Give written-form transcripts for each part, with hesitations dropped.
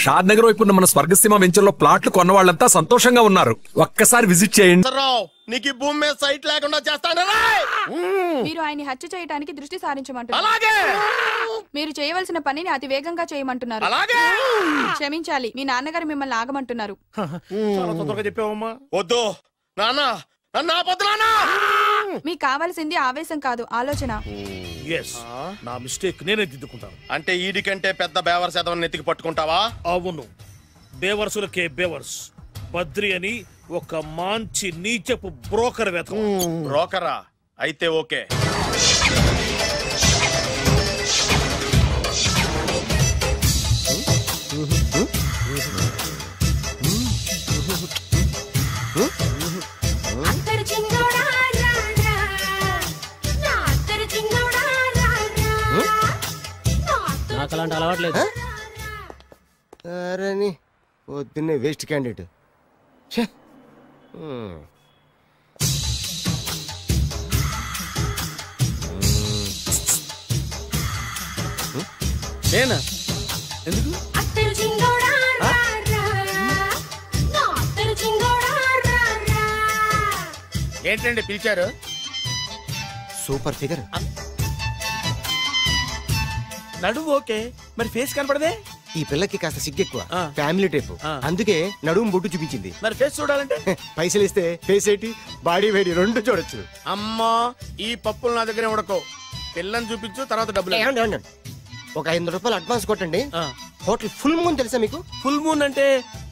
షాద్ నగర్ వైపు ఉన్న మన స్వర్గసీమ వెంచర్లో ప్లాట్లు కొన్న వాళ్ళంతా సంతోషంగా ఉన్నారు. ఒక్కసారి విజిట్ చేయండి. నీకు భూమి మీద సైట్ లేకుండా చేస్తాను. మీరు ఆయన్ని హత్య చేయడానికి దృష్టి సారించమంటున్నారు. మీరు చేయవలసిన పనిని అతి వేగంగా చేయమంటున్నారు. క్షమించాలి, మీ నాన్నగారు మిమ్మల్ని ఆగమంటున్నారు. చెప్పావమ్మా. వద్దు నాన్న, మీకు కావాల్సింది ఆవేశం కాదు, ఆలోచన. నా మిస్టేక్ నేనే దిద్దుకుంటాను. అంటే ఈడి కంటే పెద్ద బేవర్స్ ఎదవని నెత్తికి పట్టుకుంటావా? అవును, బేవర్సులకే బేవర్స్. బద్రి అని ఒక మంచి నీచపు బ్రోకర్ వెతకం. బ్రోకరా? అయితే ఓకే. నాకు అలాంటి అలవాట్లేదు. అరే పొద్దున్నే వేస్ట్ క్యాండిడేట్. నేనా? ఎందుకు? ఏంటండి పిలిచారు? Super figure. నడువు ఓకే, మరి ఫేస్ కనపడదే. ఈ పిల్లకి కాస్త సిగ్గెక్కువ, ఫ్యామిలీ టైప్, అందుకే నడుము బొట్టు చూపించింది. మరి ఫేస్ చూడాలంటే పైసలు ఇస్తే ఫేస్ ఏంటి, బాడీ వేడి రెండు చూడొచ్చు. అమ్మా, ఈ పప్పులు నా దగ్గర ఉడకో. పిల్లని చూపించు, తర్వాత డబ్బులు. ఒక 500 రూపాయలు అడ్వాన్స్ కొట్టండి. హోటల్ ఫుల్ మూన్ తెలుసా మీకు? ఫుల్ మూన్ అంటే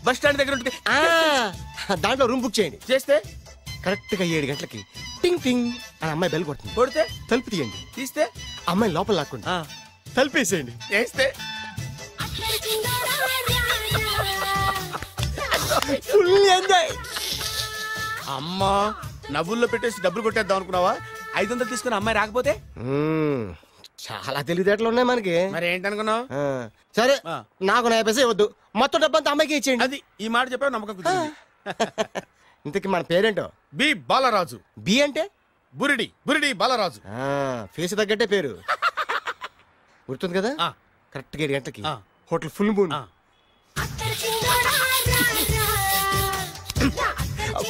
బస్ స్టాండ్ దగ్గర ఉంటుంది. దాంట్లో రూమ్ బుక్ చేయండి. చేస్తే కరెక్ట్ గా 7 గంటలకి టింగ్ టింగ్ అని అమ్మాయి బెల్ కొడుతుంది. కొడితే తలుపు తీయండి. తీస్తే అమ్మాయి లోపల లాక్కుంటా తలుపేసేయండి. వేస్తే ఫుల్ ఎంజాయ్. అమ్మా, నవ్వుల్లో పెట్టేసి డబ్బులు కొట్టేద్దాం అనుకున్నావా? 500 తీసుకుని అమ్మాయి రాకపోతే? చాలా తెలివితేటలు ఉన్నాయి మనకి. మరి ఏంటనుకున్నావు? సరే, నాకు 50 పైసలు ఇవ్వద్దు, మొత్తం డబ్బంతా అమ్మాయికి ఇచ్చేయండి. అది ఈ మాట చెప్పావు, నమ్మకం కుదిరింది. ఇంతకీ మన పేరేంటో? బి బాలరాజు. బి అంటే బురిడి. బురిడి బాలరాజు. ఫేస్ తగ్గట్టే పేరు. గుర్తుంది కదా? కరెక్ట్ గా 7 గంటలకి హోటల్ ఫుల్ మూన్.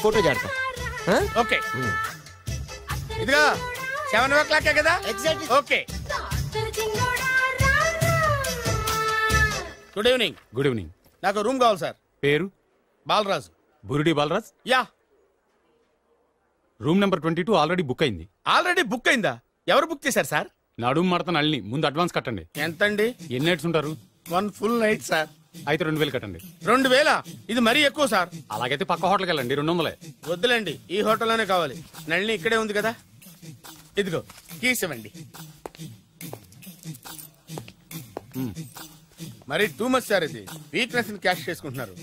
ఫోటో చేడతా. ఓకే, ఇదిగా 7 o'clock కదా? Okay. Good evening. Good evening. నాకు రూమ్ కావాలి సార్. పేరు? Balaraju. Burudi Balaraj. Yeah. Room number 22 already book అయింది. ఆల్రెడీ బుక్ అయిందా? ఎవరు బుక్ చేశారు సార్? నడుము మడత నల్ని. ముందు అడ్వాన్స్ కట్టండి. ఎంతండి? ఎన్ని నైట్స్ ఉంటారు? 1 full night సార్. అయితే 2000 కట్టండి. 2000? ఇది మరీ ఎక్కువ సార్. అలాగైతే పక్క హోటల్కి వెళ్ళండి, 200. వద్దులేండి, ఈ హోటల్లోనే కావాలి. నళిని ఇక్కడే ఉంది కదా. ఇదిగో కీస్ ఇవ్వండి. మరి టూ మచ్ సార్, ఇది వీక్నెస్ ని క్యాష్ చేసుకుంటున్నారు.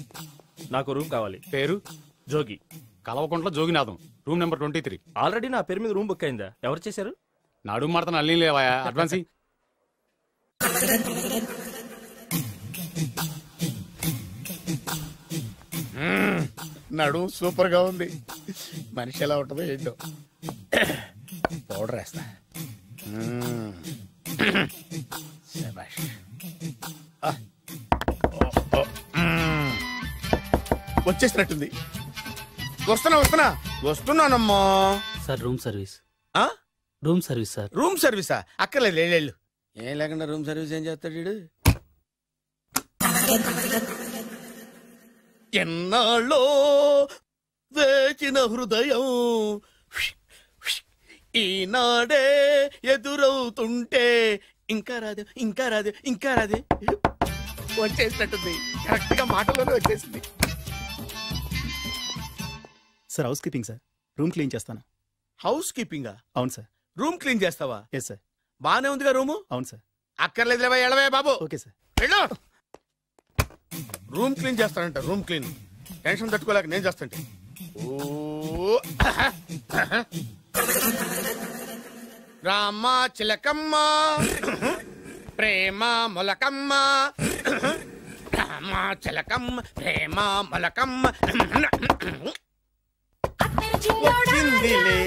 నాకు రూమ్ కావాలి. పేరు? Jogi. Kalavakuntla Joginatham. Room number 23. Already నా పేరు మీద రూమ్ బుక్ అయిందా? ఎవరు చేశారు? నడుము మడత నల్లి లేవా? అడ్వాన్స్. నడు సూపర్ గా ఉంది. మనిషి ఎలా ఉంటుందో ఏంటో. పౌడర్ వేస్తా. వచ్చేసినట్టుంది. వస్తున్నానమ్మా. Sir room service. Room service sir. Room సర్వీసా? అక్కర్లేదు, లేళ్ళు. ఏం లేకుండా రూమ్ సర్వీస్ ఏం చేస్తాడు వీడు? ఎన్నాళ్ళో వేచిన హృదయం ఈనాడే ఎదురవుతుంటే ఇంకా రాదు, ఇంకా రాదు, ఇంకా రాదు. వచ్చేసినట్టుంది. కరెక్ట్ గా మాటలోనే వచ్చేసింది. Sir housekeeping sir. Room clean చేస్తాను. హౌస్ కీపింగా? అవును సార్. రూమ్ క్లీన్ చేస్తావా? Yes sir. బానే ఉందిగా రూము? అవును సార్. అక్కర్లేదు, ఎడవే బాబు. Okay sir. వెళ్ళు. రూమ్ క్లీన్ చేస్తానంట. రూమ్ క్లీన్ టెన్షన్ తట్టుకోలేక నేను చేస్తాంటే. రామ చిలకమ్మ ప్రేమ మొలకమ్మ, రామ చిలకమ్మ ప్రేమ మొలకమ్మ. వచ్చిందిలే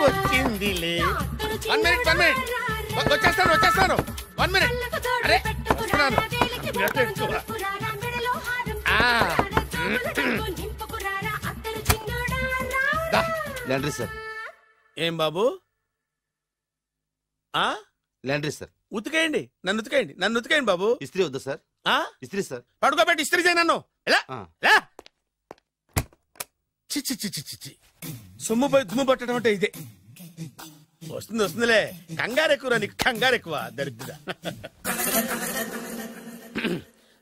వచ్చిందిలే. 1 minute. వచ్చేస్తాను. 1 minute. అరే వస్తున్నాను. Laundry sir. ఏం బాబు లాండ్రీ సార్. ఉతికేయండి, నన్ను ఉతికేయండి, నన్ను ఉతికేయండి బాబు. ఇస్త్రీ వద్దా సార్? ఇస్త్రీ సార్. పడుకోబెట్టి ఇస్త్రీ చేయి నన్ను. ఎలా చిచ్చి చిచ్చి చిచ్చి సొమ్ము పోయి దుమ్ము పట్టడం అంటే ఇదే. వస్తుంది వస్తుందిలే, కంగారు ఎక్కువ నీకు, కంగారు ఎక్కువ దరిద్ర.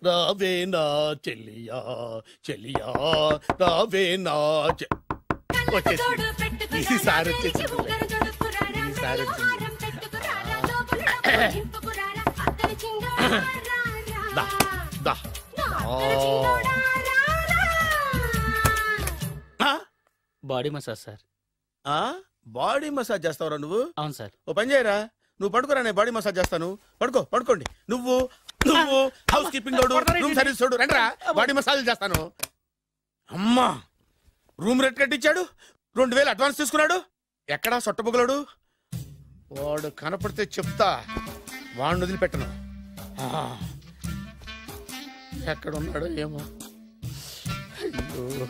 రావే నా చెల్లియా చెల్లియా రావే నా వచ్చేసి ఈసారి వచ్చేసి ఈసారి వచ్చింది. దా దా body massage sir. Body massage చేస్తావురా నువ్వు? అవును సార్. ఓ పని చేయరా, నువ్వు పడుకోరా, నేను బాడీ మసాజ్ చేస్తాను. పడుకోండి. నువ్వు నువ్వు హౌస్ కీపింగ్ తోడు, రూమ్ సర్వీస్ తోడు, రండిరా బాడీ మసాజ్ చేస్తాను. అమ్మా, రూమ్ రేట్ కట్టించాడు, 2000 అడ్వాన్స్ తీసుకున్నాడు. ఎక్కడా సొట్టబుగలాడు? వాడు కనపడితే చెప్తా, వాడిని వదిలిపెట్టను. ఎక్కడున్నాడో ఏమో. అయ్యో,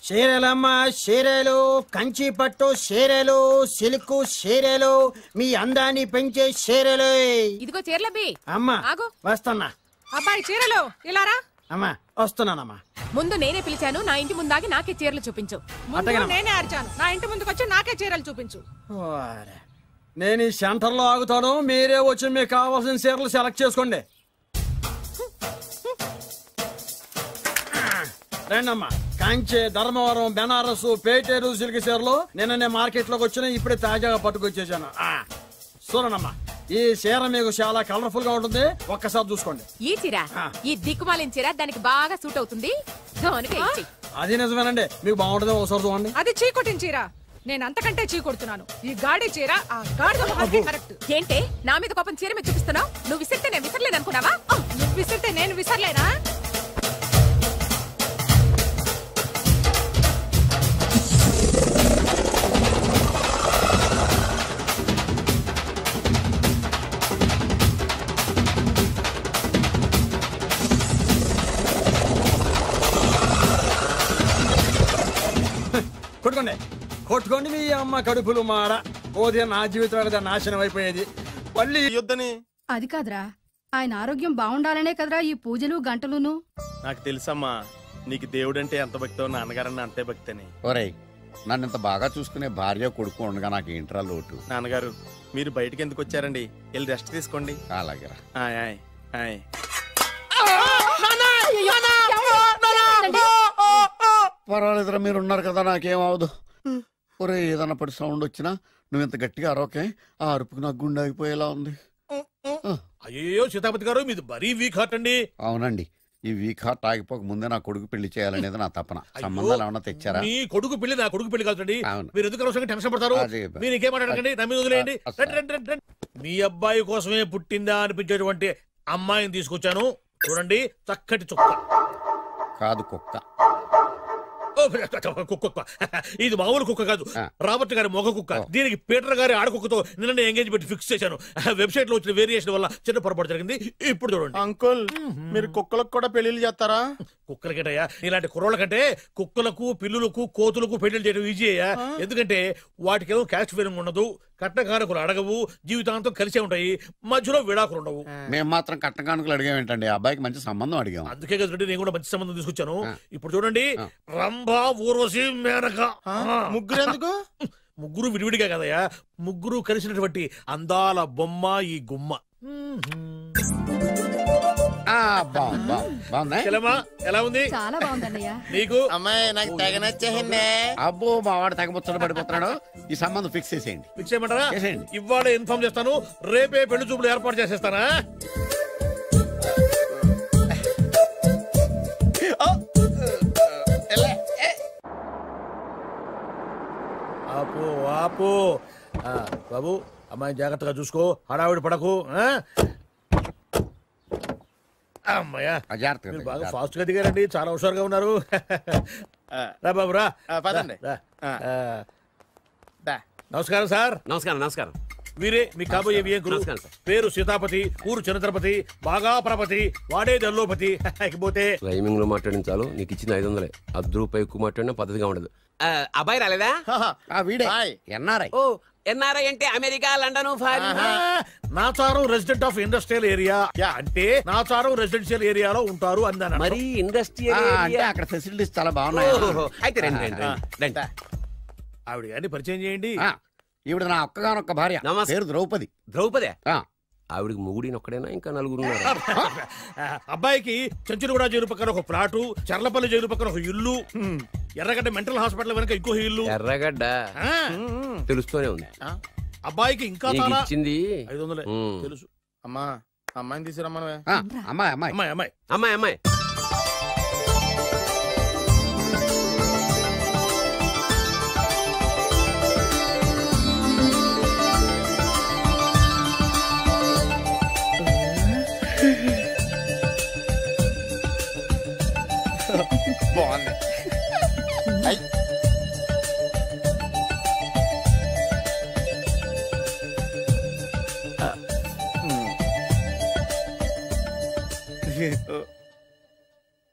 చీరలమ్మ చీరలు, కంచి పట్టు చీరలు, సిల్క్ చీరలు, మీ అందాన్ని పెంచే చీరలు. ఇదిగో చీరలబ్బి. అమ్మా వస్తున్నా. అబ్బాయి చీరలు ఇలారా. అమ్మా వస్తున్నానమ్మా. ముందు నేనే పిలిచాను, నా ఇంటి ముందాగి నాకే చీరలు చూపించు. నేనే అరిచాను, నా ఇంటి ముందుకు వచ్చి నాకే చీరలు చూపించు. నేను ఈ సెంటర్ లో ఆగుతాను, మీరే వచ్చి మీకు కావాల్సిన చీరలు సెలెక్ట్ చేసుకోండి. రండమ్మా. కంచి, ధర్మవరం, బెనారస్, పేటేరు సిల్క్ చీరలు నిన్ననే మార్కెట్ లోకి వచ్చిన, ఇప్పుడే తాజాగా పట్టుకొచ్చేసాను. చూడండమ్మా, ఈ చీర మీకు చాలా కలర్ఫుల్ గా ఉంటుంది, ఒక్కసారి చూసుకోండి. ఈ చీర, ఈ దిక్కుమాలిన చీర దానికి బాగా సూట్ అవుతుంది. అది నిజమేనండి, మీకు బాగుంటుంది, ఒకసారి చూడండి. అది చీకొట్టిన చీర, నేను అంతకంటే చీకొడుతున్నాను. ఈ గాడి చీర ఆ గాడి కరెక్ట్. ఏంటే నా మీద కోపం చీర మీద చూపిస్తున్నావు? నువ్వు విసిరితే నేను విసరలేదు అనుకున్నావా? నువ్వు విసిరితే నేను విసరలేనా? కొట్టుకోండి మీ అమ్మ కడుపులు మాడ. పోతే నా జీవితం కదా నాశనం అయిపోయేది. మళ్ళీ యుద్ధని. అది కాదురా, ఆయన ఆరోగ్యం బాగుండాలనే కదరా ఈ పూజలు గంటలును. నాకు తెలుసమ్మా, నీకు దేవుడంటే ఎంత భక్తో, నాన్నగారన్న అంతే భక్తని. ఒరేయ్, నన్ను ఇంత బాగా చూసుకునే భార్య కొడుకు ఉండగా నాకు ఏంట్రా లోటు? నాన్నగారు, మీరు బయటికి ఎందుకు వచ్చారండి? వెళ్ళి రెస్ట్ తీసుకోండి. అలాగేరా. పర్వాలేదురా, మీరు ఉన్నారు కదా, నాకేం అవదు. ఒరే, ఏదన్నా పడి సౌండ్ వచ్చినా నువ్వు ఇంత గట్టిగా అరవకే, ఆ అరుపుకి నాకు గుండె ఆగిపోయేలా ఉంది. అయ్యో సీతాపతి గారు, మీది మరీ వీక్ హార్ట్ అండి. అవునండి, ఈ వీక్ హార్ట్ ఆగిపోక ముందే నా కొడుకు పెళ్లి చేయాలనేది నా తపన. సంబంధాలు ఏమన్నా తెచ్చారా? మీ కొడుకు పెళ్లి నా కొడుకు పెళ్లి కాదండి. మీరు ఎందుకు అవసరంగా టెన్షన్ పడతారు? మీరు ఇంకేం మాట్లాడకండి, నా మీద వదిలేయండి. మీ అబ్బాయి కోసమే పుట్టిందా అనిపించేటువంటి అమ్మాయిని తీసుకొచ్చాను. చూడండి, చక్కటి చుక్క. కాదు, కుక్క. కుక్క. ఇది మామూలు కుక్క కాదు, రాబర్ట్ గారి మొగ కుక్క. దీనికి పీటర్ గారి ఆడకుక్కతో నిన్న ఎంగేజ్మెంట్ ఫిక్స్ చేశాను. వెబ్సైట్ లో వచ్చిన వేరియేషన్ వల్ల చిన్న పొరపాటు జరిగింది. ఇప్పుడు చూడండి. అంకుల్, మీరు కుక్కలకు కూడా పెళ్లిళ్ళు చేస్తారా? కుక్కలకేటయ్యా, ఇలాంటి కుర్రోళ్ళ కంటే కుక్కలకు, పిల్లులకు, కోతులకు పెళ్లి చేయడం ఈజీ అయ్యా. ఎందుకంటే వాటికేమో క్యాస్ట్ ఫీలింగ్ ఉండదు, కట్నకానుకలు అడగవు, జీవితాంతం కలిసే ఉంటాయి, మధ్యలో విడాకులు ఉండవు. మేము మాత్రం కట్నకానుకలు అడిగామేంటండి, అబ్బాయికి మంచి సంబంధం అడిగాం. అందుకే కదండి నేను కూడా మంచి సంబంధం తీసుకొచ్చాను. ఇప్పుడు చూడండి, రంభా, ఊర్వశి, మేనక. ముగ్గురు ఎందుకు? ముగ్గురు విడివిడిగా కదయ్యా, ముగ్గురు కలిసినటువంటి అందాల బొమ్మ ఈ గుమ్మ. ఎలా ఉంది? చాలా బాగుందన్నయ్య. నీకు? అమ్మాయి నాకు తెగ నచ్చేసిందే. అబ్బో, మా వాడు తెగబుచ్చట పడిపోతున్నాడు. ఈ సంబంధం ఫిక్స్ చేసేయండి. ఫిక్స్ చేయమంటారా? ఇవాళ ఇన్ఫార్మ్ చేస్తాను, రేపే పెళ్లి చూపులు ఏర్పాటు చేసేస్తానా? ఆపు ఆపు. బాబు, అమ్మాయి జాగ్రత్తగా చూసుకో, హడావిడి పడకు. అమ్మాయ్యా, బాగా ఫాస్ట్ గా దిగారండి, చాలా హుషారుగా ఉన్నారు. రా బాబు రా. పదండి. నమస్కారం సార్. నమస్కారం. నమస్కారం. వీరే మీ కాబోయే వియంకులు. పేరు సీతాపతి, ఊరు చంద్రపతి, బాగా ప్రపతి, వాడే దల్లోపతి. ఇకపోతే రైమింగ్ లో మాట్లాడించాలు. నీకు ఇచ్చిన 500 ₹10 ఎక్కువ మాట్లాడినా పద్ధతిగా ఉండదు. అబ్బాయి రాలేదా? వీడే ఎన్ఆర్ఐ. ఓ ఎన్ఆర్ఐ అంటే America, London, foreign. Nacharam resident of industrial area అంటే నాచారం రెసిడెన్షియల్ ఏరియాలో ఉంటారు అందాను. మరి ఇండస్ట్రియల్ అంటే అక్కడ ఫెసిలిటీస్ చాలా బాగున్నాయి. అయితే రండి. ఆవిడ గారిని పరిచయం చేయండి. ఈవిడ నా ఒక్కగానొక్క భార్య, పేరు ద్రౌపది. ద్రౌపదే? ఆవిడికి మొగుడిని ఒక్కడేనా ఇంకా నలుగురు? అబ్బాయికి చెంచులగూడ జైలు పక్కన ఒక ప్లాటు, చర్లపల్లి జైలు పక్కన ఒక ఇల్లు, ఎర్రగడ్డ మెంటల్ హాస్పిటల్ వెనక ఇంకో ఇల్లు. ఎర్రగడ్డ తెలుస్తూనే ఉంది. అబ్బాయికి ఇంకా ఇచ్చింది 500 తెలుసు. అమ్మా అమ్మాయిని తీసుకురమ్మా. అమ్మాయి అమ్మాయి అమ్మాయి అమ్మాయి అమ్మాయి అమ్మాయి బాగుంది.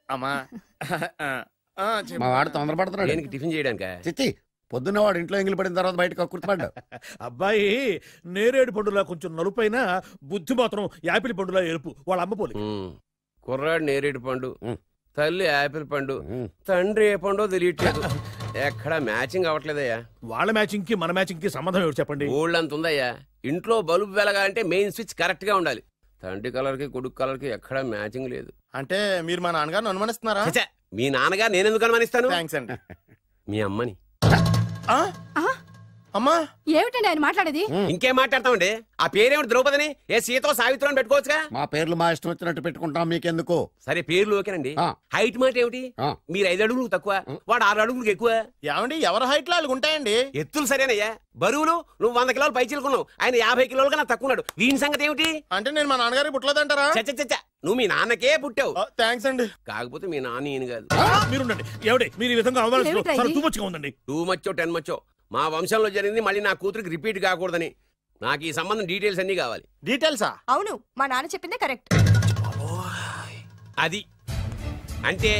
అమ్మా మా వాడు తొందరపడుతున్నాడు. దేనికి? టిఫిన్ చేయడానికా? చిచ్చి, పొద్దున్న వాడు ఇంట్లో ఎంగిలి పడిన తర్వాత బయటకు కుర్తుపడ్డాడు. అబ్బాయి నేరేడు పండులా కొంచెం నలుపైన, బుద్ధి మాత్రం యాపిల్ పండులా ఎరుపు. వాళ్ళ అమ్మ పోలి. కుర్రాడు నేరేడు పండు, తల్లి యాపిల్ పండు, తండ్రి ఏ పండో తెలియట్లేదు. ఎక్కడ మ్యాచింగ్ అవ్వట్లేదయ్యా. వాళ్ళ మ్యాచింగ్ కి మన మ్యాచింగ్ కి సంబంధం ఏమిటి చెప్పండి? ఊళ్ళంత ఉందయ్యా. ఇంట్లో బల్బు వెలగాలంటే మెయిన్ స్విచ్ కరెక్ట్ గా ఉండాలి. తండ్రి కలర్ కి కొడుకు కలర్ కి ఎక్కడ మ్యాచింగ్ లేదు. అంటే మీరు మా నాన్నగారిని అనుమానిస్తున్నారా? మీ నాన్నగారు నేనెందుకు అనుమానిస్తాను? థ్యాంక్స్ అండి. మీ అమ్మని. అమ్మా ఏమిటండి ఆయన మాట్లాడేది? ఇంకేం మాట్లాడతామండి? ఆ పేరేమిటి? ద్రౌపదిని ఏ సీతో సావిత్రం పెట్టుకోవచ్చుగా. మా పేర్లు మా ఇష్టం వచ్చినట్టు పెట్టుకుంటాం, మీకెందుకు? సరే పేర్లు ఓకేనండి. హైట్ మాట ఏమిటి? మీరు 5 అడుగులు తక్కువ, వాడు 6 అడుగులకు ఎక్కువ. ఏమండి ఎవరి హైట్ లో వాళ్ళకి ఉంటాయండి. ఎత్తులు సరేనయ్యా. బరువులు నువ్వు 100 కిలోలు పై చిలుకున్నావు, ఆయన 50 కిలోలు కన్నా తక్కువ ఉన్నాడు. వీని సంగతి ఏమిటి? అంటే నేను మా నాన్నగారికి పుట్టలేదంటారా? చచ్చ నువ్వు మీ నాన్నకే పుట్టావు. థ్యాంక్స్ అండి. కాకపోతే మీ నాన్న ఈయన కాదు. మీరుండండి. ఎవడే మీరు ఈ విధంగా అవమానిస్తున్నారు? టూ మచ్గా ఉందండి. 2 మచ్చో 10 మచ్చో మా వంశంలో జరిగింది మళ్ళీ నా కూతురికి రిపీట్ కాకూడదని నాకు ఈ సంబంధం డీటెయిల్స్ అన్ని కావాలి. డీటెయిల్సా? అవును, మా నాన్న చెప్పిందే కరెక్ట్. అది అంటే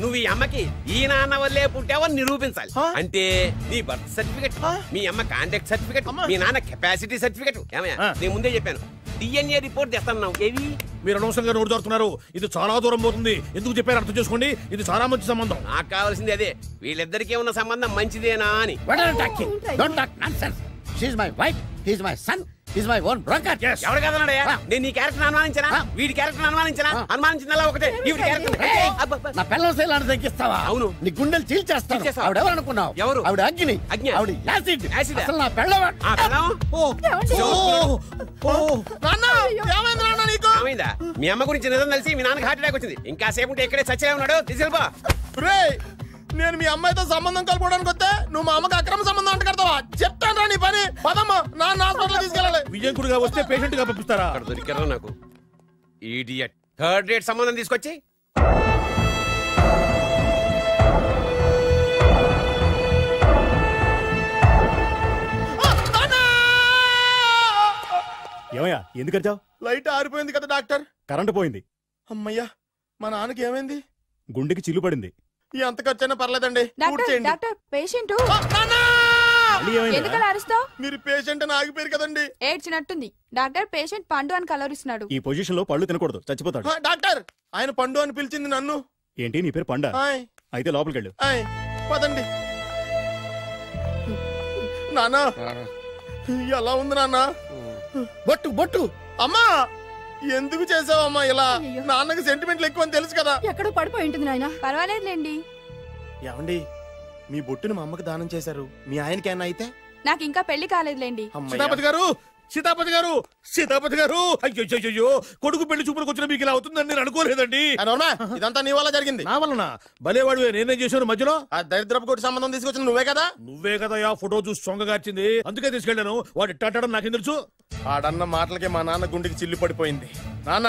నువ్వు ఈ అమ్మకి ఈ నాన్న వల్లే పుట్టావని నిరూపించాలి. అంటే నీ బర్త్ సర్టిఫికెట్, మీ అమ్మ కాంటాక్ట్ సర్టిఫికెట్, మీ నాన్న కెపాసిటీ సర్టిఫికెట్. ఏమయ్యా, నేను ముందే చెప్పాను DNA రిపోర్ట్ తెస్తాను. ఏవి? మీరు అనవసరంగా నోరు జారుతున్నారు. ఇది చాలా దూరం పోతుంది. ఎందుకు చెప్పారు అర్థం చేసుకోండి. ఇది చాలా మంచి సంబంధం. నాకు కావాల్సింది అదే, వీళ్ళిద్దరికీ ఉన్న సంబంధం మంచిదేనా అని. ఎవరు కదన్నాడయ్యా? నేను నీ క్యారెక్టర్ అనుమానించనా? వీడి క్యారెక్టర్ అనుమానించనా? అనుమానించిన ఒకటే. నా పిల్లల శైలాన్ని తగ్గిస్తావా? అవును, నీ గుండెలు చీల్చేస్తాను. ఆవిడ ఎవరు అనుకున్నావు? ఎవరు? ఆవిడ అగ్ని. ఆవిడ యాసిడ్. అసలు నా పెళ్ళవా? మీ అమ్మ గురించి నిజం తెలిసి మీ నాన్నకి హార్ట్ అటాక్ వచ్చింది. ఇంకా సేపు ఉంటే ఇక్కడే చచ్చలే ఉన్నాడు. తీసుకెళ్ళిపో. నేను మీ అమ్మాయితో సంబంధం కలుపుకోవడానికి వస్తే నువ్వు మా అమ్మకి అక్రమ సంబంధం అంట కడతావా? చెప్తాను రా నీ పని. పదమ్మా, నాన్న హాస్పిటల్ తీసుకెళ్ళాలి. విజయంకుడిగా వస్తే పేషెంట్ గా పంపిస్తారా? అక్కడ దొరికారా నాకు ఈడియట్. 3rd రేట్ సంబంధం తీసుకొచ్చి ఏమయ్యా ఎందుకు వచ్చావు? లైట్ ఆరిపోయింది కదా డాక్టర్. కరెంటు పోయింది. అమ్మయ్యా, మా నాన్నకి ఏమైంది? గుండెకి చిల్లు పడింది. ఎంత ఖర్చైనా పర్లేదండి. డాక్టర్ పేషెంట్ ఎందుకలా అరుస్తావు? మీరు పేషెంట్ అని ఆగిపోయారు కదండి. ఏడ్చినట్టుంది. డాక్టర్ పేషెంట్ పండు అని కలరిస్తున్నాడు. ఈ పొజిషన్ లో పళ్ళు తినకూడదు, చచ్చిపోతాడు. డాక్టర్ ఆయన పండు అని పిలిచింది నన్ను. ఏంటి నీ పేరు పండా? అయితే లోపలికి వెళ్ళు. పదండి. నాన్నా ఎలా ఉంది నాన్న? బొట్టు బొట్టు. అమ్మా ఎందుకు చేసావమ్మా ఇలా? నాన్నకి సెంటిమెంట్లు ఎక్కువ అని తెలుసు కదా. ఎక్కడో పడిపోయి ఉంటుంది నాయన. పర్వాలేదులేండి. ఏమండి, మీ బొట్టును మా అమ్మకి దానం చేశారు. మీ ఆయనకేనా అయితే? నాకు ఇంకా పెళ్లి కాలేదులేండి. సీతాపతి గారు, సీతాపతి గారు, సీతాపతి గారు. అయ్యో, కొడుకు పెళ్లి చూపులకు వచ్చిన మీకు ఇలా అవుతుందని నేను అనుకోలేదండి. ఇదంతా నీ వల్ల జరిగింది. నా వలన? భలేవాడు, నేనేం చేశాను మధ్యలో? ఆ దరిద్రపు కొట్టి సంబంధం తీసుకొచ్చిన నువ్వే కదా. నువ్వే కదా ఆ ఫోటో చూసి సొంగగార్చింది. అందుకే తీసుకెళ్ళాను. వాడు ఇట్టాడడం నాకేం తెలుసు? ఆడన్న మాటలకే మా నాన్న గుండెకి చిల్లు పడిపోయింది. నాన్న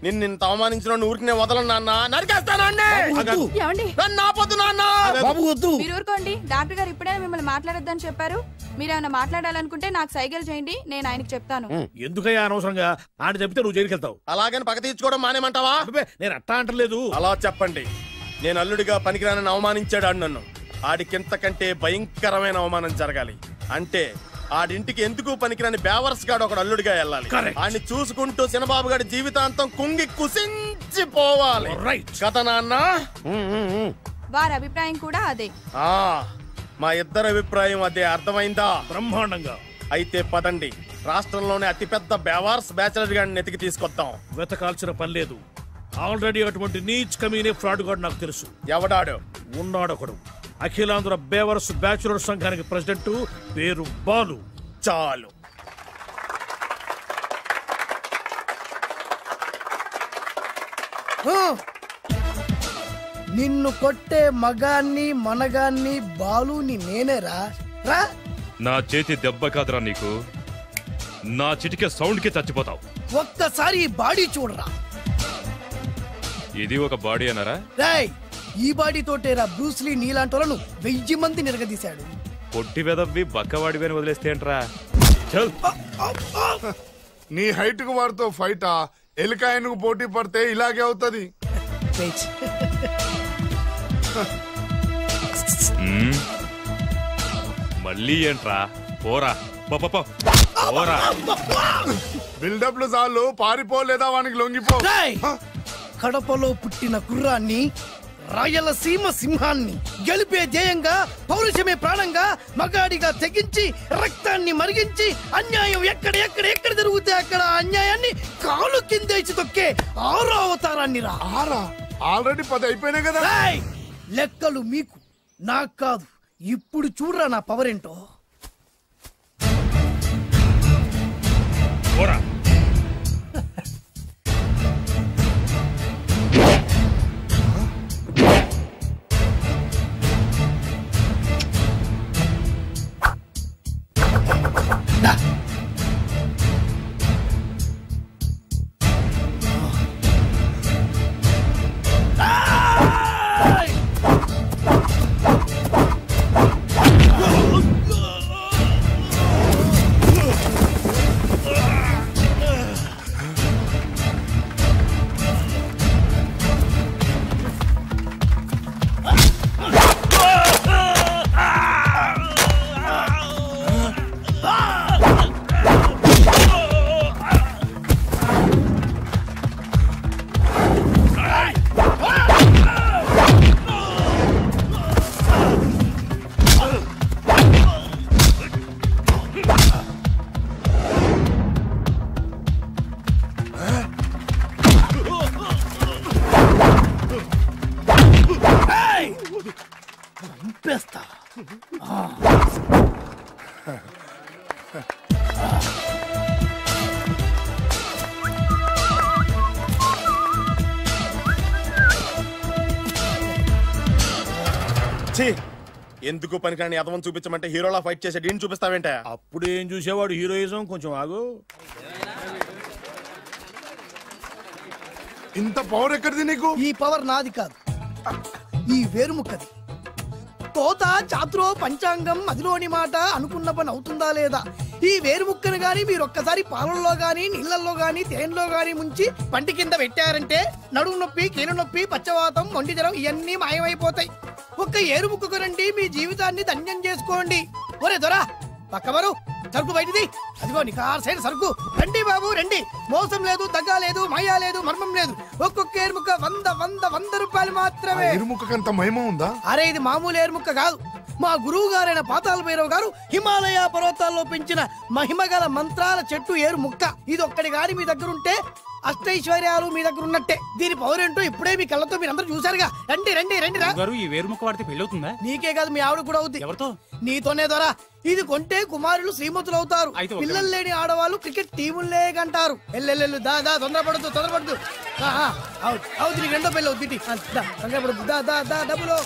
నిన్ను అవమానించిన ఊరికి నేను వదలను నాన్న, నరికేస్తాను. నన్ను ఆపొద్దు నాన్న. మీరు ఊరుకోండి. డాక్టర్ గారు ఇప్పుడే మిమ్మల్ని మాట్లాడొద్దని చెప్పారు. మీరేమైనా మాట్లాడాలనుకుంటే నాకు సైకిల్ చేయండి, నేను ఆయనకి చెప్తాను. ఎందుకయ్యా అనవసరంగా ఆయన చెప్తే నువ్వు జైలుకి వెళ్తావు. అలాగని పక్క తీర్చుకోవడం మానేమంటావా? నేను అట్టా అంటలేదు. అలా చెప్పండి. నేను అల్లుడిగా పనికిరానని అవమానించాడు ఆడు నన్ను. ఆడికింతకంటే భయంకరమైన అవమానం జరగాలి. అంటే ఆడింటికి ఎందుకు పనికిరాని బేవర్స్ గాడు ఒకడు అల్లుడిగా వెళ్ళాలి. ఆడిని చూసుకుంటూ చిన్నబాబు గారి జీవితాంతం కుంగి కుసించిపోవాలి. కథ నాన్న. వారి అభిప్రాయం కూడా అదే. మా ఇద్దరి అభిప్రాయం అదే. అర్థమైందా? బ్రహ్మాండంగా. అయితే పదండి, రాష్ట్రంలోనే అతిపెద్ద బేవార్స్ బ్యాచిలర్ గాడిని ఎతికి తీసుకొద్దాం. వెతకాల్సిన పని లేదు. ఆల్రెడీ అటువంటి నీచ్ కమీనే ఫ్రాడ్ గాడు నాకు తెలుసు. ఎవడాడు? ఉన్నాడొకడు. అఖిలాంధ్ర బేవర్స్ బ్యాచులర్ సంఘానికి ప్రెసిడెంట్, పేరు బాలు. చాలు. నిన్ను కొట్టే మగాన్ని మనగాన్ని బాలుని నేనేరా. రా. నా చేతి దెబ్బ కాదురా నీకు, నా చిటికే సౌండ్ కి చచ్చిపోతావు. ఒక్కసారి ఈ బాడీ చూడరా. ఇది ఒక బాడీ అన్నారా? రాయ్, ఈ బాడీ తోటేరా బ్రూస్లీ నీలాంటోలను 1000 మంది నిరగదీశాడు. పొట్టి వెదవ్వి బక్కవాడివి అని వదిలేస్తే ఏంట్రా? నీ హైట్ కు వాడితో ఫైటా? ఎలికాయనకు పోటీ పడితే ఇలాగే అవుతుంది. మళ్ళీ ఏంట్రా? పోరా పోరా. బిల్డప్లు చాలు, పారిపోలేదా వానికి లొంగిపో. కడపలో పుట్టిన కుర్రాన్ని, రాయలసీమ సింహాన్ని గెలిపే ధ్యేయంగా, పౌరుషమే ప్రాణంగా, మగాడిగా తెగించి రక్తాన్ని మరిగించి అన్యాయం ఎక్కడ జరుగుతే అక్కడ అన్యాయాన్ని కాలు కిందేసి తొక్కే 6వ అవతారాన్ని రా. ఆల్రెడీ 10 అయిపోయినాయి కదా. లెక్కలు మీకు, నాకు కాదు. ఇప్పుడు చూడరా నా పవర్ ఏంటో. ఎందుకు పనికిరాని అదవం చూపించమంటే హీరోలా ఫైట్ చేసే డీన్ చూపిస్తావేంట? అప్పుడు ఏం చూసేవాడు హీరోయిజం. కొంచెం ఆగు. ఇంత పవర్ ఎక్కడిది నీకు? ఈ పవర్ నాది కాదు, ఈ వేరుముక్కది. తోత చాతురో పంచాంగం అదిలోని మాట అనుకున్న పని అవుతుందా లేదా? ఈ వేరుముక్కను గాని మీరొక్కసారి పాలల్లో గాని నీళ్లలో గాని తేనెలో గాని ముంచి పంటి కింద పెట్టారంటే నడుము నొప్పి, కీలు నొప్పి, పచ్చవాతం, మొండి జ్వరం ఇవన్నీ మాయమైపోతాయి. ఒక్క ఏరుముక్కకు రండి, మీ జీవితాన్ని ధన్యం చేసుకోండి. ఒరే దొరా, పక్కవరు సరుకు బయటిది. అదిగో నికార్సైన సరుకు. రండి బాబు రండి. మోసం లేదు, దగ్గ లేదు, మాయా లేదు, మర్మం లేదు. ఒక్కొక్క ఏరుముక్క 100 రూపాయలు మాత్రమే. ఏరుముక్కకంత మహిమ ఉందా? అరే ఇది మామూలు ఏరుముక్క కాదు. మా గురువు గారైన పాతాళ భైరవ్ గారు హిమాలయ పర్వతాల్లో పెంచిన మహిమగల మంత్రాల చెట్టు ఏరు ముక్క. ఇది ఒక్కడి గాని మీ దగ్గర ఉంటే అష్టైశ్వర్యాలు మీ దగ్గర ఉన్నట్టే. దీని పవర్ ఏంటో ఇప్పుడే మీ కళ్ళతో మీరు అందరూ చూసారుగా. రండి రండి రండి రా. ఈ వేరుముక్క వాడితే పెళ్లి అవుతుందా? నీకే కాదు, మీ ఆవిడ కూడా అవుతుంది. ఎవరితో? నీతోనే ద్వారా. ఇది కొంటే కుమారులు శ్రీమంతులు అవుతారు. పిల్లలు లేని ఆడవాళ్ళు క్రికెట్ టీములే కంటారు. ఎల్లెల్లు దా దా, తొందరపడద్దు. అవుతుంది, నీకు రెండో పెళ్ళి అవుతుంది. తొందరపడద్దు, దా దా దా. డబ్బులు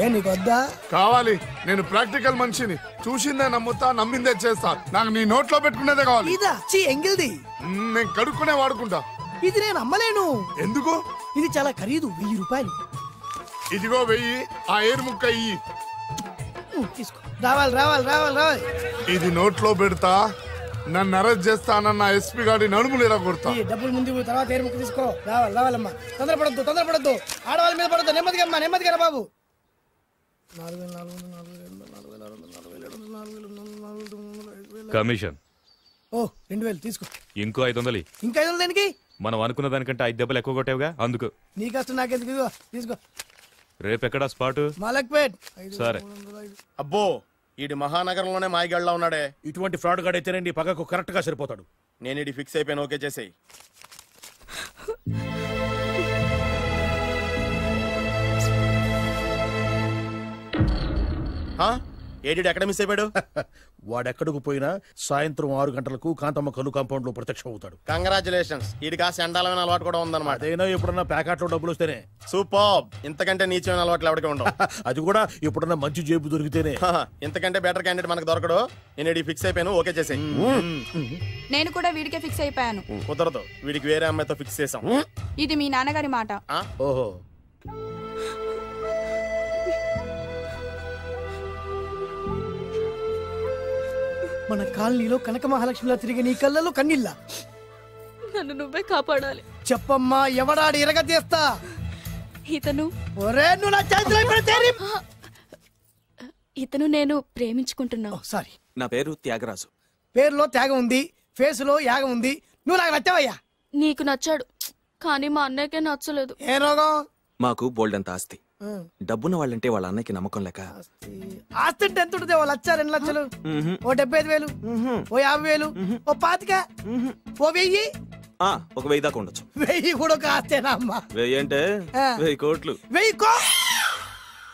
ఏ నీకు వద్దా? కావాలి. నేను ప్రాక్టికల్ మనిషిని. చూసిందే నమ్ముతా, నమ్మిందే చేస్తా. నాకు నీ నోట్లో పెట్టుకునేదే కావాలి. ఎంగిల్ది నేను కడుక్కునే వాడుకుంటా. ఇది నేను అమ్మలేను. ఎందుకు? ఇది చాలా ఖరీదు, 1000 రూపాయలు. ఇదిగో 1000, ఆ ఏరు ముక్క ఇయ్యి. తీసుకో. రావాలి రావాలి రావాలి రావాలి. ఇది నోట్లో పెడతా, నన్ను అరెస్ట్ చేస్తానన్న ఎస్పీ గారి నడుములు ఇలా కొడతా. ఈ డబ్బులు ముందు తర్వాత ఏరు ముక్క తీసుకో. రావాలి రావాలమ్మా. తొందరపడద్దు. ఆడవాళ్ళ మీద పడద్దు. నెమ్మదిగా అమ్మా, నెమ్మదిగా బాబు. 4,000 కమిషన్. ఓ 2000 తీసుకో. ఇంకో 500. ఇంకా 500 దేనికి? మనం అనుకున్న దానికంటే 5 దెబ్బలు ఎక్కువ కొట్టావుగా, అందుకు. నీ కష్టం నాకెందుకు? ఇదిగో తీసుకో. రేపెక్కడా స్పాటు? మలక్పేట్. సరే. అబ్బో, ఈడి మహానగరంలోనే మాయగాళ్ళ ఉన్నాడే. ఇటువంటి ఫ్రాడ్ గాడు అయితేనండి పక్కకు కరెక్ట్ గా సరిపోతాడు. నేను ఇది ఫిక్స్ అయిపోయాను, ఓకే చేసేయి. ఏడి ఎక్కడ మిస్ అయిపోయాడు? వాడెక్కడికి పోయినా సాయంత్రం 6 గంటలకు కాంతమ్మ కల్లు కాంపౌండ్ లో ప్రత్యక్షం అవుతాడు. కంగ్రాచులేషన్స్. ఈడి కాస్త ఎండాలమైన అలవాటు కూడా ఉందన్నమాట. అదైనా ఎప్పుడన్నా ప్యాకెట్లో డబ్బులు వస్తేనే. సూపర్. ఇంతకంటే నీచమైన అలవాట్లు ఎవరికి ఉండవు. అది కూడా ఎప్పుడన్నా మంచి జేబు దొరికితేనే. ఇంతకంటే బెటర్ క్యాండిడేట్ మనకు దొరకడు. నేను ఇది ఫిక్స్ అయిపోయాను, ఓకే చేసేయి. నేను కూడా వీడికే ఫిక్స్ అయిపోయాను. కుదరదు, వీడికి వేరే అమ్మాయితో ఫిక్స్ చేసాం. ఇది మీ నాన్నగారి మాట. ఓహో, మన కాలనీలో కనక మహాలక్ష్మిలా తిరిగి నీ కళ్ళలో కన్నీళ్ళ. నన్ను నువ్వే కాపాడాలి. చెప్పమ్మా, ఎవడాడి ఎరగ తీస్తా. ఇతను నువ్వు నా చేతిలో పెడితే ఇతను నేను ప్రేమించుకుంటున్నా. సారీ. నా పేరు త్యాగరాజు. పేరులో త్యాగం ఉంది, ఫేసులో యాగం ఉంది. నువ్వు నాకు నచ్చావయ్యా. నీకు నచ్చాడు, కానీ మా అన్నయ్యకే నచ్చలేదు. ఏ రోగం? మాకు బోల్డంత ఆస్తి. డబ్బున్న వాళ్ళంటే వాళ్ళ అన్నయ్యకి నమ్మకం లేక. ఆస్తి అంటే ఎంత ఉంటుంది? 1,00,000, 2 లక్షలు, ఓ 75,000, ఓ 50,000, ఓ 25,000, ఓ 1000. ఒక 1000 దాకా ఉండొచ్చు. 1000 కూడా ఒక ఆస్తేనా అమ్మా? 1000 అంటే 1000 కోట్లు. 1000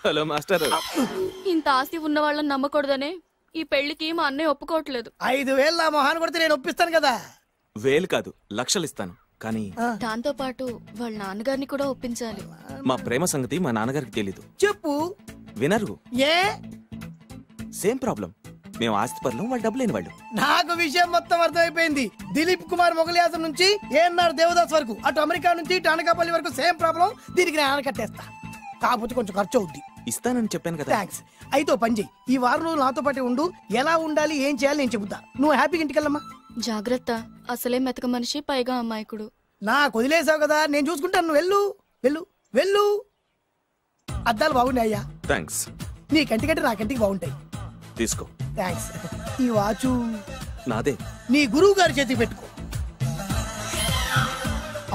హలో మాస్టర్. ఇంత ఆస్తి ఉన్న వాళ్ళని నమ్మకూడదనే ఈ పెళ్లికి మా అన్నయ్య ఒప్పుకోవట్లేదు. 5,000 నా మొహాన్ని కొడితే నేను ఒప్పిస్తాను కదా. 1000 కాదు, లక్షలు ఇస్తాను. కానీ దాంతో పాటు వాళ్ళ నాన్నగారిని కూడా ఒప్పించాలి. మా ప్రేమ సంగతి మా నాన్నగారికి తెలీదు. చెప్పు. వినరు. ఏ? Same problem. మేము ఆస్తి పరులు, వాళ్ళు డబ్బు లేని వాళ్ళు. నాకు విషయం మొత్తం అర్థమైపోయింది. దిలీప్ కుమార్ మొగలియాసం నుంచి ఏఎన్ఆర్ దేవదాస్ వరకు, అటు అమెరికా నుంచి ఇటు అనకాపల్లి వరకు సేమ్ ప్రాబ్లం. దీనికి నేను ఆనకట్టేస్తా. కాకపోతే కొంచెం ఖర్చు అవుద్ది. ఇస్తానని చెప్పాను కదా. థ్యాంక్స్. అయితే ఓ పని చెయ్యి, ఈ వారం రోజులు నాతో పాటే ఉండు. ఎలా ఉండాలి, ఏం చేయాలి నేను చెబుతా. నువ్వు హ్యాపీగా ఇంటికెళ్ళమ్మా. జాగ్రత్త, అసలే మెతక మనిషి, పైగా అమాయకుడు. నాకు వదిలేసావు కదా, నేను చూసుకుంటాను. నువ్వు వెళ్ళు వెళ్ళు వెళ్ళు. అద్దాలు బాగున్నాయ్యా. థ్యాంక్స్. నీ కంటికంటే నా కంటికి బాగుంటాయి. తీసుకో. థ్యాంక్స్. ఈ వాచు నాదే. నీ గురువు గారి చేతికి పెట్టుకో.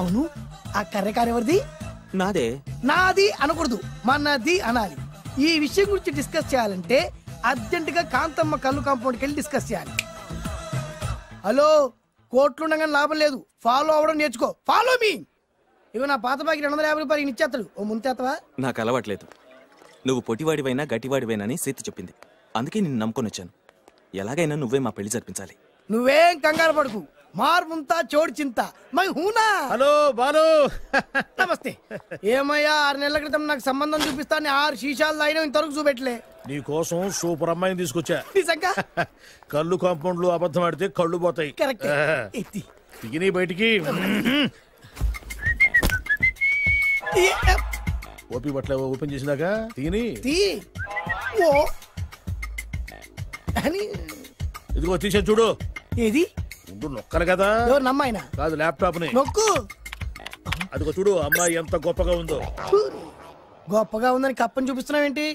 అవును, ఆ కర్రెకారు ఎవరిది? నాదే. నాది అనకూడదు, మనది అనాలి. ఈ విషయం గురించి డిస్కస్ చేయాలంటే అర్జెంట్ గా కాంతమ్మ కల్లు కాంపౌండ్కి వెళ్ళి డిస్కస్ చేయాలి. హలో, కోట్లు ఉండగానే లాభం లేదు. ఫాలో అవ్వడం నేర్చుకో. Follow me. ఇవి నా పాత బాకి 250 రూపాయలు ఇచ్చేస్తాడు. ఓ ముంతేత్తవా? నాకు అలవాట్లేదు. నువ్వు పొటివాడివైనా గట్టివాడివైనా అని సీత చెప్పింది. అందుకే నిన్ను నమ్ముకొని వచ్చాను. ఎలాగైనా నువ్వే మా పెళ్లి జరిపించాలి. నువ్వేం కంగారు పడుకు. మార్ ముంతా చోడు చింత మై హూనా. హలో బాలు. నమస్తే. ఏమయ్యా, 6 నెలల క్రితం నాకు సంబంధం చూపిస్తాను 6 శీషాలు అయినా ఇంతవరకు చూపెట్టలే. నీ కోసం సూపర్ అమ్మాయిని తీసుకొచ్చా. నిజంగా? కళ్ళు కాంపౌండ్ లో అబద్ధం ఆడితే కళ్ళు పోతాయి. కరెక్ట్. దిగిని బయటికి. ఓపి బట్ల ఓపెన్ చేసినాక తిని ఇదిగో తీసే చూడు. ఏది? ఉండు, నొక్కరు కదా. ఎవరు నమ్మాయినా? కాదు, ల్యాప్టాప్ ని నొక్కు. అదిగో చూడు, అమ్మాయి ఎంత గొప్పగా ఉందో. గొప్పగా ఉందని కప్పని చూపిస్తున్నావేంటి?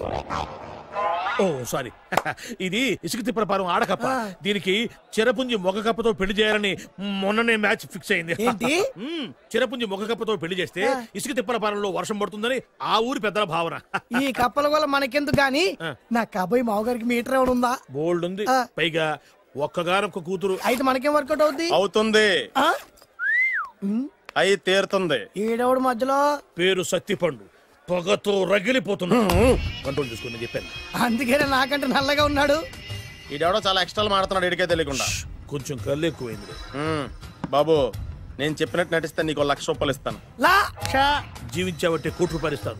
ఓ సారీ, ఇది ఇసుక తిప్పల పారం ఆడకప్ప. దీనికి చిరపుంజి మొగ కప్పతో పెళ్లి చేయాలని మొన్ననే మ్యాచ్ ఫిక్స్ అయింది. చిరపుంజి మొగ కప్పతో పెళ్లి చేస్తే ఇసుక తిప్పల పారంలో వర్షం పడుతుందని ఆ ఊరి పెద్దల భావన. ఈ కప్పల వల్ల మనకెందుకు గాని, నా కాబోయే మావగారికి మీటర్ ఏమైనా ఉందా? బోల్డ్ ఉంది. పైగా ఒక్కగానొక్క కూతురు. అయితే మనకేం వర్కౌట్ అవుద్ది? అవుతుంది. అయి తీరుతుంది. ఈడవుడు మధ్యలో పేరు సత్తిపండు, పొగతో రగిలిపోతున్నా. కంట్రోల్ చూసుకుని చెప్పాను. అందుకేనే నాకంటే నల్లగా ఉన్నాడు. ఈడెవడో చాలా ఎక్స్ట్రాలు మాడుతున్నాడు, ఇడికే తెలియకుండా. కొంచెం కళ్ళు ఎక్కువైంది. బాబు, నేను చెప్పినట్టు నటిస్తే నీకు 1,00,000 రూపాయలు ఇస్తాను. జీవించావంటే ₹1,00,000 ఇస్తాను.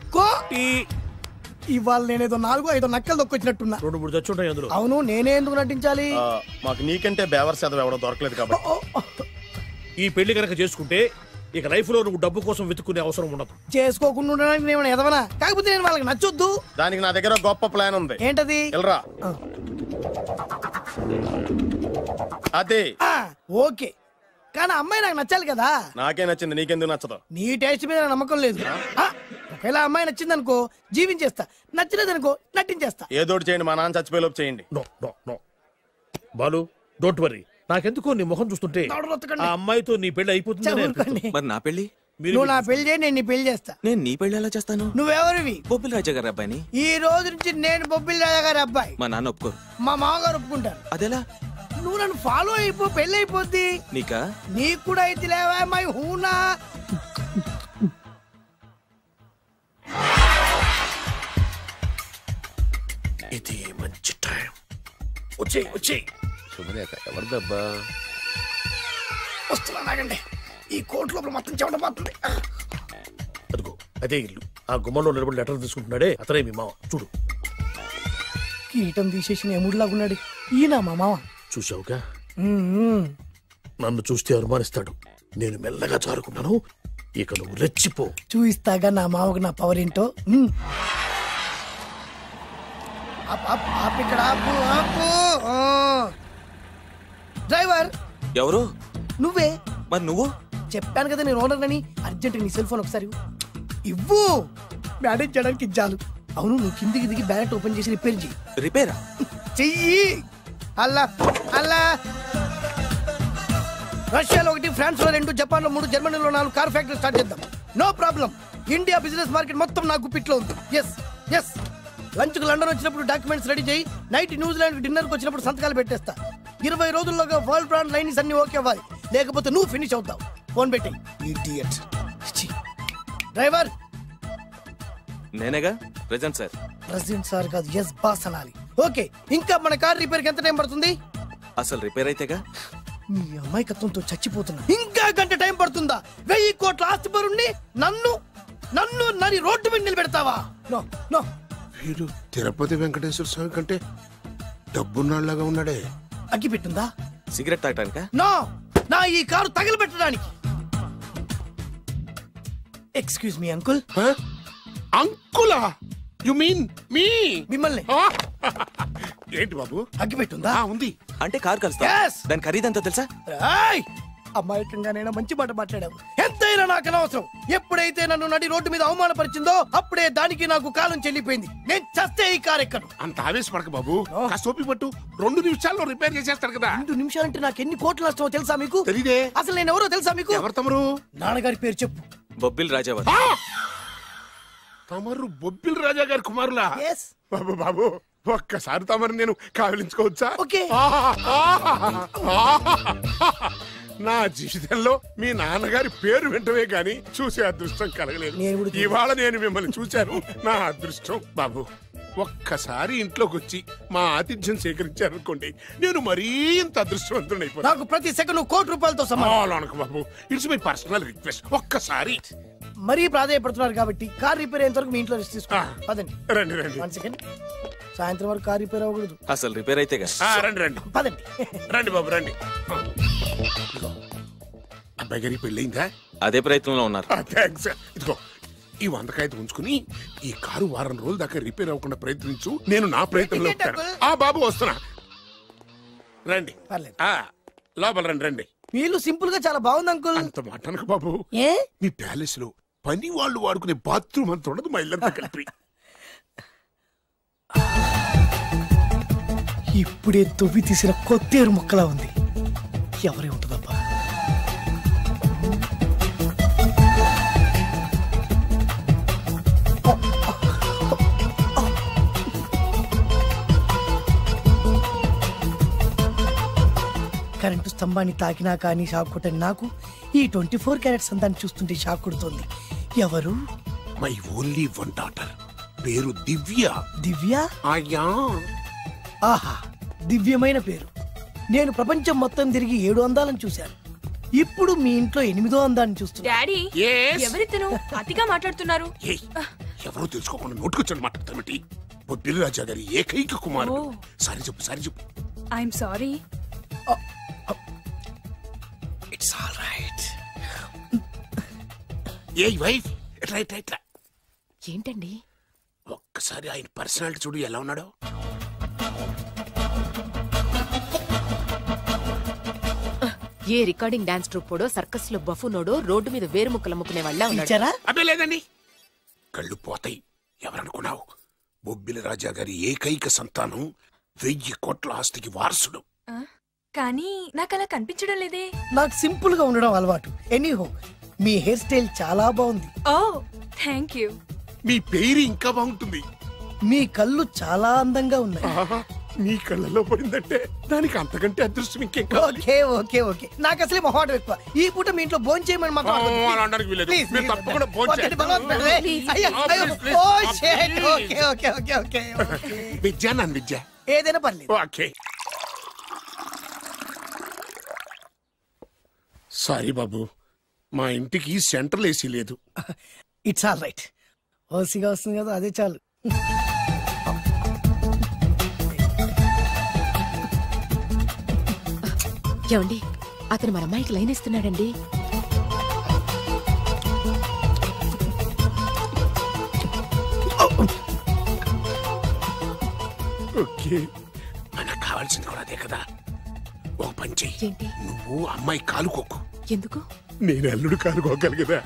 ఇవాళ నేనేదో 4-5 నక్కలు దొక్కొచ్చినట్టున్నా. 2-3 చచ్చుంటాయి అందులో. అవును, నేనే ఎందుకు నటించాలి? మాకు నీకంటే బేవర్ చదువు ఎవడో దొరకలేదు కాబట్టి. ఈ పెళ్లి కనుక చేసుకుంటే ఇక లైఫ్ లో నువ్వు డబ్బు కోసం వెతుక్కునే అవసరం ఉండదు. చేసుకోకుండా ఉండడానికి నేను ఎదవనా? కాకపోతే నేను వాళ్ళకి నచ్చొద్దు. దానికి నా దగ్గర గొప్ప ప్లాన్ ఉంది. ఏంటది? వెళ్ళరా. అదే ఓకే, కానీ అమ్మాయి నాకు నచ్చాలి కదా. నాకే నచ్చింది, నీకెందుకు నచ్చదు? నీ టేస్ట్ మీద నమ్మకం లేదు. ఒకవేళ అమ్మాయి నచ్చింది అనుకో జీవించేస్తా, నచ్చలేదు అనుకో నటించేస్తా. ఏదోటి చేయండి, మా నాన్న చచ్చిపోయేలోపు చేయండి. బాలు డోంట్ వరీ, నాకెందుకో నీ ముఖం చూస్తుంటే ఆ అమ్మాయితో నీ పెళ్లి అయిపోతుంది. మరి నా పెళ్లి? నువ్వు నా పెళ్లి చేయి, నేను నీ పెళ్లి చేస్తా. నేను నీ పెళ్లి ఎలా చేస్తాను? నువ్వెవరివి? బొబ్బిలి రాజా గారి అబ్బాయిని. ఈ రోజు నుంచి నేను బొబ్బిలి రాజా గారి అబ్బాయి. మా నాన్న ఒప్పుకోరు. మా మామగారు ఒప్పుకుంటారు. అదెలా? నువ్వు నన్ను ఫాలో అయిపో, పెళ్లి అయిపోద్ది. నీకా? నీకు కూడా అయితే లేవా మై హూనా. ఇది మంచి టైం. వచ్చేయ్ వచ్చేయ్. శుభలేఖ ఎవరిదబ్బా? వస్తున్నా నాగండి. ఈ కోట్ లోపల మొత్తం చెమటపోతుంది. అదిగో అదే ఇల్లు. ఆ గుమ్మంలో నిలబడి లెటర్ తీసుకుంటున్నాడే అతనే మీ మామ. చూడు, కీటం తీసేసిన ఎముడిలాగున్నాడు. ఈయన మా మామ. చూసావుగా, నన్ను చూస్తే అనుమానిస్తాడు. నేను మెల్లగా జారుకున్నాను, ఇక నువ్వు రెచ్చిపో. చూయిస్తాగా నా మామకు నా పవర్ ఏంటో. ఇక్కడ డ్రైవర్ ఎవరు? నువ్వే. మరి నువ్వు? చెప్పాను కదా నేను ఓనర్ అని. అర్జెంట్ నీ సెల్ ఫోన్ ఒకసారి ఇవ్వు, మేనేజ్ చేయడానికి ఇచ్చాను. అవును, నువ్వు కిందికి దిగి బ్యాలెట్ ఓపెన్ చేసి రిపేర్ చెయ్యి. రిపేరా? చెయ్యి. అల్లా అల్లా. రష్యాలో 1, ఫ్రాన్స్ లో 2, జపాన్ లో 3, జర్మనీలో 4 కార్ ఫ్యాక్టరీ స్టార్ట్ చేద్దాం. No problem. India business market మొత్తం నా గుప్పిట్లో ఉంది. Yes yes. లంచ్ కు లండన్ వచ్చినప్పుడు డాక్యుమెంట్స్ రెడీ చేయి. నైట్ న్యూజిలాండ్ డిన్నర్ కు వచ్చినప్పుడు సంతకాలు పెట్టేస్తా. 20 రోజుల్లోగా వరల్డ్ బ్రాండ్ లైన్స్ అన్ని ఓకే అవ్వాలి, లేకపోతే నువ్వు ఫినిష్ అవుతావు. ఫోన్ పెట్టి. ఇడియట్. డ్రైవర్ నేనేగా. Present sir. ప్రెసిడెంట్ సార్ కాదు, ఎస్ బాస్ అనాలి. ఓకే, ఇంకా మన కార్ రిపేర్ కి ఎంత టైం పడుతుంది? అసలు రిపేర్ అయితేగా. మీ అమాయకత్వంతో చచ్చిపోతున్నా. ఇంకా గంట టైం పడుతుందా? 1000 కోట్ల ఆస్తి పరుణ్ణి నన్ను నన్ను నరి రోడ్డు మీద నిలబెడతావా? No no. వీడు తిరుపతి వెంకటేశ్వర స్వామి కంటే డబ్బున్నాళ్ళగా ఉన్నాడే. అగ్గి పెట్టుందా? సిగరెట్ తాగటానికా? నో, నా ఈ కారు తగిలిపెట్టడానికి. Excuse me uncle. అంకులా? You mean me? మిమ్మల్ని. ఏంటి బాబు? అగ్గి పెట్టుందా? ఉంది. అంటే కార్ కలుస్తా. దాని ఖరీదంతా తెలుసా? అమాయకంగానైనా మంచి మాట మాట్లాడావు. ఎంతైనా నాకు అనవసరం. ఎప్పుడైతే నన్ను నడి రోడ్డు మీద అవమానపరిచిందో అప్పుడే దానికి నాకు కాలం చెల్లిపోయింది. నేను చస్తే ఈ కారు ఎక్కను. అంత ఆవేశపడక బాబు, సోపి పట్టు. 2 నిమిషాల్లో రిపేర్ చేసేస్తాడు కదా. 2 నిమిషాలంటే నాకు ఎన్ని కోట్ల నష్టమో తెలుసా మీకు? తెలీదే. అసలు నేను ఎవరో తెలుసా మీకు? ఎవరు తమరు? నాన్నగారి పేరు చెప్పు. బొబ్బిల్ రాజావారు. తమరు బొబ్బిల్ రాజా గారి కుమారులా? బాబు బాబు, ఒక్కసారి తమరు నేను కావలించుకోవచ్చా? నా జీవితంలో మీ నాన్నగారి పేరు వెంటనే గాని చూసే అదృష్టం కలగలేదు. ఇవాళ నేను మిమ్మల్ని చూశాను, నా అదృష్టం. బాబు, ఒక్కసారి ఇంట్లోకి వచ్చి మా ఆతిథ్యం సేకరించారనుకోండి, నేను మరీ ఇంత అదృష్టవంతుడైపోతాను. నాకు ప్రతి సెకండ్ 1 కోటి రూపాయలతో సమానం. బాబు, ఇట్స్ మై పర్సనల్ రిక్వెస్ట్. ఒక్కసారి. మరీ ప్రాధాయపడుతున్నారు కాబట్టి కార్ రిపేర్ అయ్యేంత వరకు మీ ఇంట్లో రెస్ట్ తీసుకో. పదండి. రండి రండి. 1 సెకండ్. సాయంత్రం వరకు కార్ రిపేర్ అవ్వకూడదు. అసలు రిపేర్ అయితే రండి రండి. పదండి. రండి బాబు రండి. అబ్బాయి గారికి పెళ్ళయిందా? అదే ప్రయత్నంలో ఉన్నారు. థాంక్స్. ఇదిగో ఈ 100 కాగితం ఉంచుకుని ఈ కారు వారం రోజుల దాకా రిపేర్ అవ్వకుండా ప్రయత్నించు. నేను నా ప్రయత్నంలో ఉంటాను. బాబు వస్తున్నా. రండి. లోపల రండి రండి. వీళ్ళు సింపుల్ గా చాలా బాగుంది అంకుల్. అంత మాట అనకు బాబు. మీ ప్యాలెస్ లో పని వాళ్ళు వాడుకునే బాత్రూమ్ అంత ఉండదు మా ఇల్లంతా కలిపి. ఇప్పుడే తొవ్వి తీసిన కొత్తేరు ముక్కలా ఉంది. ఎవరే ఉంటుందబ్బా? కరెంటు స్తంభాన్ని తాకినా కానీ షాక్ కొట్టని నాకు ఈ 24 క్యారెట్స్ అందాన్ని చూస్తుంటే షాక్ కొడుతుంది. ఎవరు? My only 1 daughter. పేరు దివ్య. దివ్య? అయ్యా. ఆహా, దివ్యమైన పేరు. నేను ప్రపంచం మొత్తం తిరిగి 7 అందాలను చూశాను. ఇప్పుడు మీ ఇంట్లో 8వ అందాన్ని చూస్తున్నా. డాడీ, ఎవరితను అతిగా మాట్లాడుతున్నారు? ఎవరో తెలుసుకోకుండా నోటుకొచ్చాడు మాట్లాడతామటి. బొబ్బిలి రాజా గారి ఏకైక కుమారుడు. సారీ చెప్పు, సారీ చెప్పు. I'm sorry. It's all right. A wife ఇట్లా ఇట్లా ఇట్లా ఏంటండి ఒక్కసారి ఆయన పర్సనాలిటీ చూడు ఎలా ఉన్నాడో. ఏ రికార్డింగ్ డాన్స్ ట్రూపోడో సర్కస్ లో బఫునోడో రోడ్డు మీద వేరు ముక్కలు అమ్ముకునే వాళ్ళ ఉన్నాడు. అబ్బే లేదండి, కళ్ళు పోతాయి. ఎవరనుకున్నావు? బొబ్బిలి రాజా గారి ఏకైక సంతానం 1000 కోట్ల ఆస్తికి వారసుడు. కానీ నాకు అలా కనిపించడం లేదే. నాకు సింపుల్ గా ఉండడం అలవాటు. ఎనీహో మీ హెయిర్ స్టైల్ చాలా బాగుంది. ఓ థ్యాంక్ యూ. మీ పేరు ఇంకా బాగుంటుంది. మీ కళ్ళు చాలా అందంగా ఉన్నాయి. నీ కళ్ళలో పడిందంటే దానికి అంతకంటే అదృష్టం ఇంకేం కావాలి. ఓకే ఓకే ఓకే నాకు అసలే మొహాటం ఎక్కువ. ఈ పూట మీ ఇంట్లో భోజనం చేయమని మాకు అలా అనడానికి వీలేదు. మీరు తప్పకుండా విద్య నన్ను విద్య ఏదైనా పర్లేదు. ఓకే సారీ బాబు, మా ఇంటికి సెంట్రల్ ఏసీ లేదు. It's all right. ఓసీగా వస్తుంది కదా, అదే చాలు. ఏమండి అతను మన అమ్మాయికి లైన్ ఇస్తున్నాడండి. ఓకే, మనకు కావాల్సింది కూడా అదే కదా. ఓ పని చెయ్యి, నువ్వు అమ్మాయి కాలుకోకు. ఎందుకు? నేను అల్లుడు కాలుకోగలి కదా.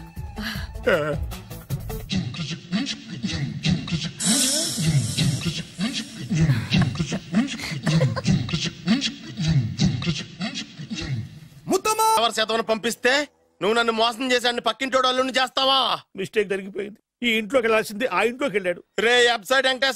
శాతం పంపిస్తే నువ్వు నన్ను మోసం చేశాన్ని పక్కింటోడు అల్లుని చేస్తావా? మిస్టేక్ జరిగిపోయింది. ఈ ఇంట్లోకి వెళ్ళాల్సింది ఆ ఇంట్లోకి వెళ్ళాడు. రే అప్సైడ్ వెంకటేశ్వర